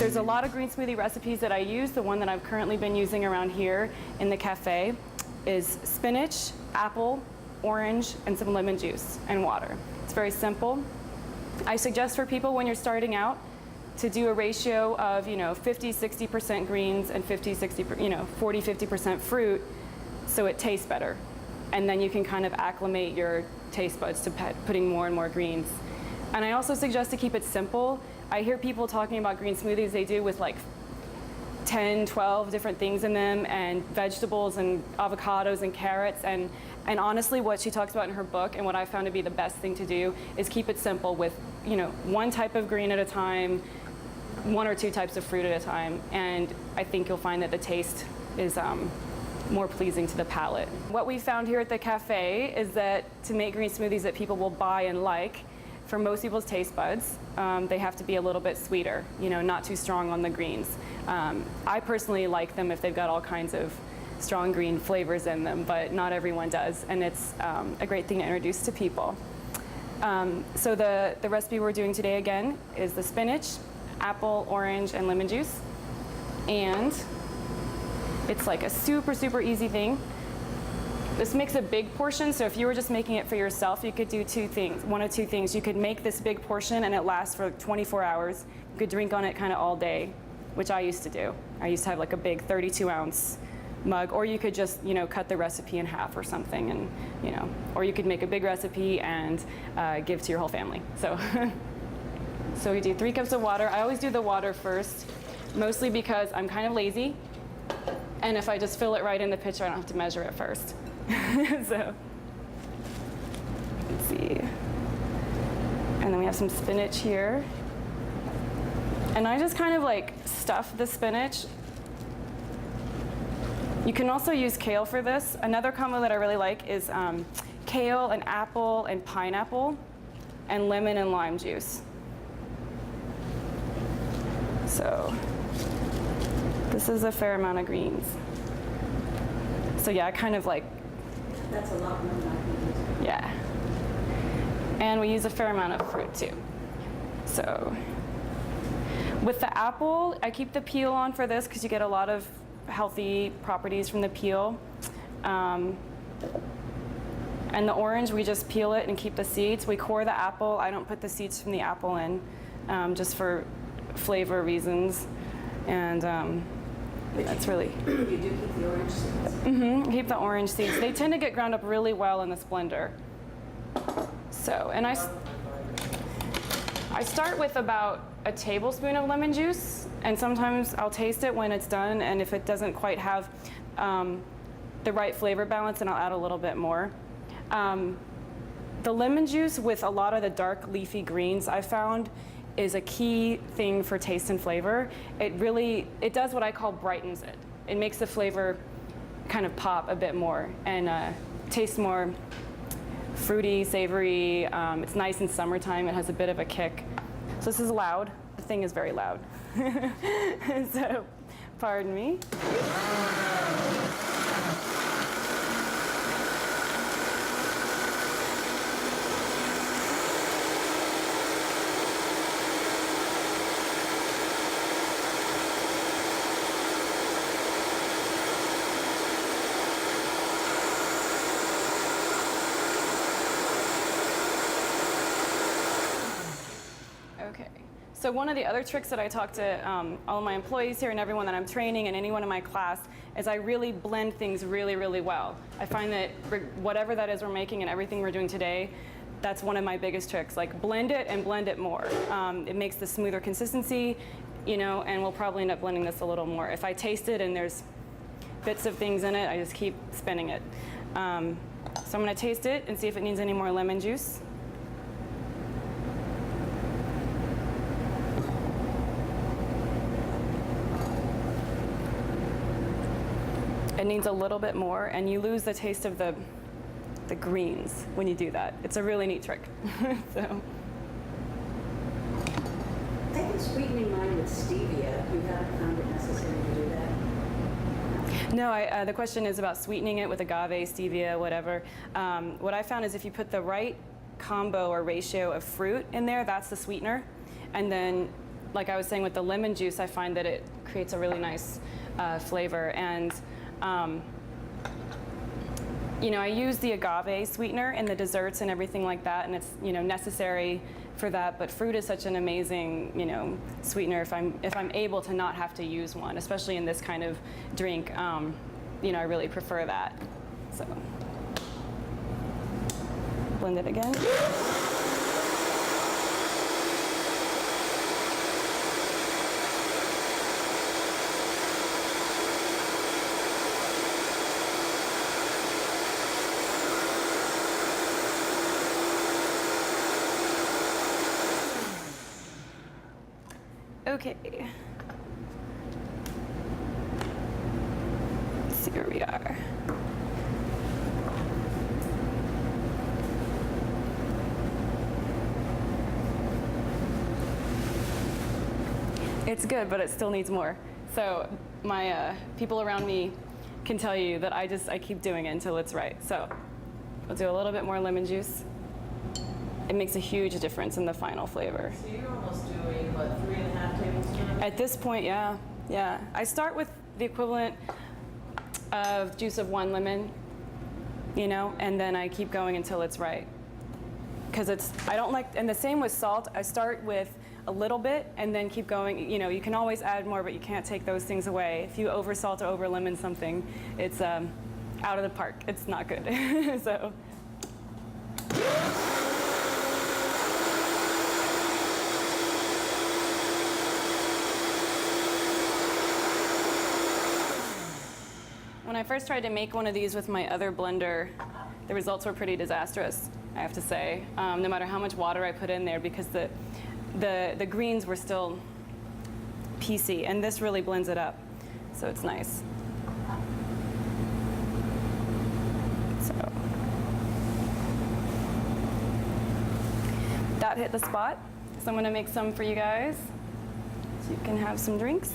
there's a lot of green smoothie recipes that I use. The one that I've currently been using around here in the cafe is spinach, apple, orange, and some lemon juice and water. It's very simple. I suggest for people when you're starting out to do a ratio of 50-60% greens and 40-50% fruit, so it tastes better. And then you can kind of acclimate your taste buds to putting more and more greens. And I also suggest to keep it simple. I hear people talking about green smoothies they do with like 10, 12 different things in them, and vegetables and avocados and carrots. And honestly, what she talks about in her book and what I found to be the best thing to do is keep it simple with one type of green at a time, one or two types of fruit at a time. And I think you'll find that the taste is more pleasing to the palate. What we found here at the cafe is that to make green smoothies that people will buy and like, for most people's taste buds, they have to be a little bit sweeter, not too strong on the greens. I personally like them if they've got all kinds of strong green flavors in them, but not everyone does, and it's a great thing to introduce to people. So the recipe we're doing today again is the spinach, apple, orange, and lemon juice. And it's like a super, super easy thing. This makes a big portion, so if you were just making it for yourself, you could do one of two things. You could make this big portion and it lasts for 24 hours. You could drink on it kind of all day, which I used to do. I used to have like a big 32-ounce mug, or you could just cut the recipe in half or something, and or you could make a big recipe and give to your whole family. So so we do 3 cups of water. I always do the water first, mostly because I'm kind of lazy, and if I just fill it right in the pitcher, I don't have to measure it first. So let's see, and then we have some spinach here, and I just kind of like stuff the spinach. You can also use kale for this. Another combo that I really like is kale and apple and pineapple and lemon and lime juice. So this is a fair amount of greens. So yeah, I kind of like, that's a lot more than I can use. Yeah. And we use a fair amount of fruit too. So with the apple, I keep the peel on for this because you get a lot of healthy properties from the peel. And the orange, we just peel it and keep the seeds. We core the apple. I don't put the seeds from the apple in, just for flavor reasons. And that's really... You do keep the orange seeds? Mm-hmm, keep the orange seeds. They tend to get ground up really well in this blender. So, and I start with about a tablespoon of lemon juice, and sometimes I'll taste it when it's done, and if it doesn't quite have the right flavor balance, then I'll add a little bit more. The lemon juice with a lot of the dark leafy greens I found is a key thing for taste and flavor. It does what I call brightens it. It makes the flavor kind of pop a bit more and taste more fruity, savory. It's nice in summertime. It has a bit of a kick. So this is loud. The thing is very loud. So, pardon me. So one of the other tricks that I talk to all of my employees here and everyone that I'm training and anyone in my class is I really blend things really, really well. I find that whatever that is we're making and everything we're doing today, that's one of my biggest tricks. Like blend it and blend it more. It makes the smoother consistency, and we'll probably end up blending this a little more. If I taste it and there's bits of things in it, I just keep spinning it. So I'm gonna taste it and see if it needs any more lemon juice. It needs a little bit more, and you lose the taste of the greens when you do that. It's a really neat trick. So. I think it's sweetening mine with stevia. You haven't found it necessary to do that? No, the question is about sweetening it with agave, stevia, whatever. What I found is if you put the right combo or ratio of fruit in there, that's the sweetener. And then like I was saying with the lemon juice, I find that it creates a really nice flavor. And you know, I use the agave sweetener in the desserts and everything like that, and it's, you know, necessary for that. But fruit is such an amazing, you know, sweetener if I'm able to not have to use one, especially in this kind of drink. You know, I really prefer that. So blend it again. Okay. Let's see where we are. It's good, but it still needs more. So my people around me can tell you that I keep doing it until it's right. So I'll do a little bit more lemon juice. It makes a huge difference in the final flavor. So you're almost doing, what, 3.5 tablespoons? At this point, yeah. I start with the equivalent of juice of 1 lemon, you know, and then I keep going until it's right. Because I don't like, and the same with salt. I start with a little bit and then keep going. You know, you can always add more, but you can't take those things away. If you over salt or over lemon something, it's out of the park. It's not good. So. When I first tried to make one of these with my other blender, the results were pretty disastrous, I have to say. No matter how much water I put in there, because the greens were still piecey, and this really blends it up, so it's nice. So that hit the spot, so I'm gonna make some for you guys, so you can have some drinks.